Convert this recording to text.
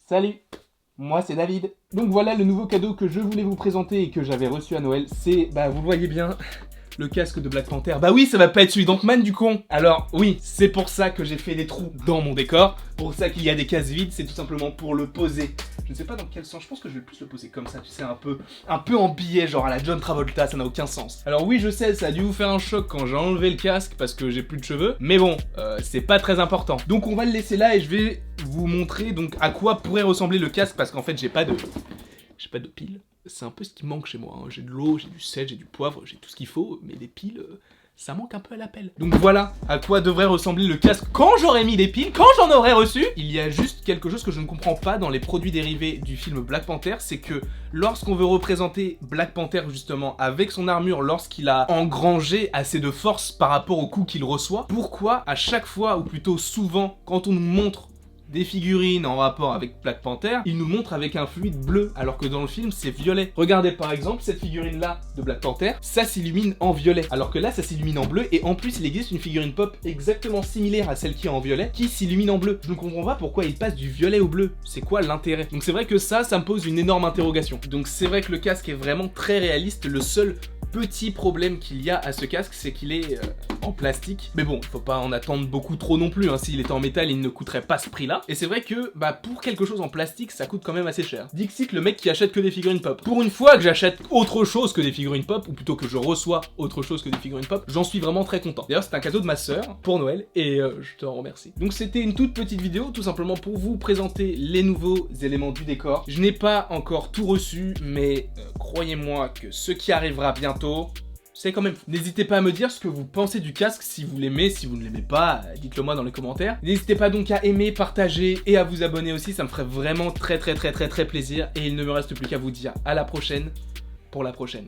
Salut, moi c'est David. Donc voilà le nouveau cadeau que je voulais vous présenter et que j'avais reçu à Noël, c'est, vous le voyez bien, le casque de Black Panther. Bah oui, ça va pas être celui d'Ant-Man du con. Alors oui, c'est pour ça que j'ai fait des trous dans mon décor, pour ça qu'il y a des cases vides, c'est tout simplement pour le poser. Je ne sais pas dans quel sens, je pense que je vais plus le poser comme ça, tu sais, un peu en billet, genre à la John Travolta, ça n'a aucun sens. Alors oui, je sais, ça a dû vous faire un choc quand j'ai enlevé le casque parce que j'ai plus de cheveux, mais bon, c'est pas très important. Donc on va le laisser là et je vais vous montrer donc à quoi pourrait ressembler le casque parce qu'en fait j'ai pas de piles. C'est un peu ce qui manque chez moi, hein. J'ai de l'eau, j'ai du sel, j'ai du poivre, j'ai tout ce qu'il faut, mais des piles, ça manque un peu à l'appel. Donc voilà à quoi devrait ressembler le casque quand j'aurai mis des piles, quand j'en aurai reçu. Il y a juste quelque chose que je ne comprends pas dans les produits dérivés du film Black Panther, c'est que lorsqu'on veut représenter Black Panther justement avec son armure, lorsqu'il a engrangé assez de force par rapport au coup qu'il reçoit, pourquoi à chaque fois, ou plutôt souvent, quand on nous montre des figurines en rapport avec Black Panther, il nous montre avec un fluide bleu, alors que dans le film c'est violet. Regardez par exemple cette figurine là de Black Panther, ça s'illumine en violet, alors que là ça s'illumine en bleu, et en plus il existe une figurine pop exactement similaire à celle qui est en violet, qui s'illumine en bleu. Je ne comprends pas pourquoi il passe du violet au bleu, c'est quoi l'intérêt? Donc c'est vrai que ça me pose une énorme interrogation. Donc c'est vrai que le casque est vraiment très réaliste, le seul petit problème qu'il y a à ce casque, c'est qu'il est en plastique. Mais bon, faut pas en attendre beaucoup trop non plus, hein. S'il était en métal, il ne coûterait pas ce prix-là. Et c'est vrai que, pour quelque chose en plastique, ça coûte quand même assez cher. Dixit, le mec qui achète que des figurines pop. Pour une fois que j'achète autre chose que des figurines pop, ou plutôt que je reçois autre chose que des figurines pop, j'en suis vraiment très content. D'ailleurs, c'est un cadeau de ma sœur pour Noël, et je te remercie. Donc c'était une toute petite vidéo, tout simplement pour vous présenter les nouveaux éléments du décor. Je n'ai pas encore tout reçu, mais croyez-moi que ce qui arrivera bientôt, c'est quand même fou. N'hésitez pas à me dire ce que vous pensez du casque, si vous l'aimez, si vous ne l'aimez pas, dites-le moi dans les commentaires. N'hésitez pas donc à aimer, partager et à vous abonner aussi, ça me ferait vraiment très plaisir. Et il ne me reste plus qu'à vous dire à la prochaine pour la prochaine.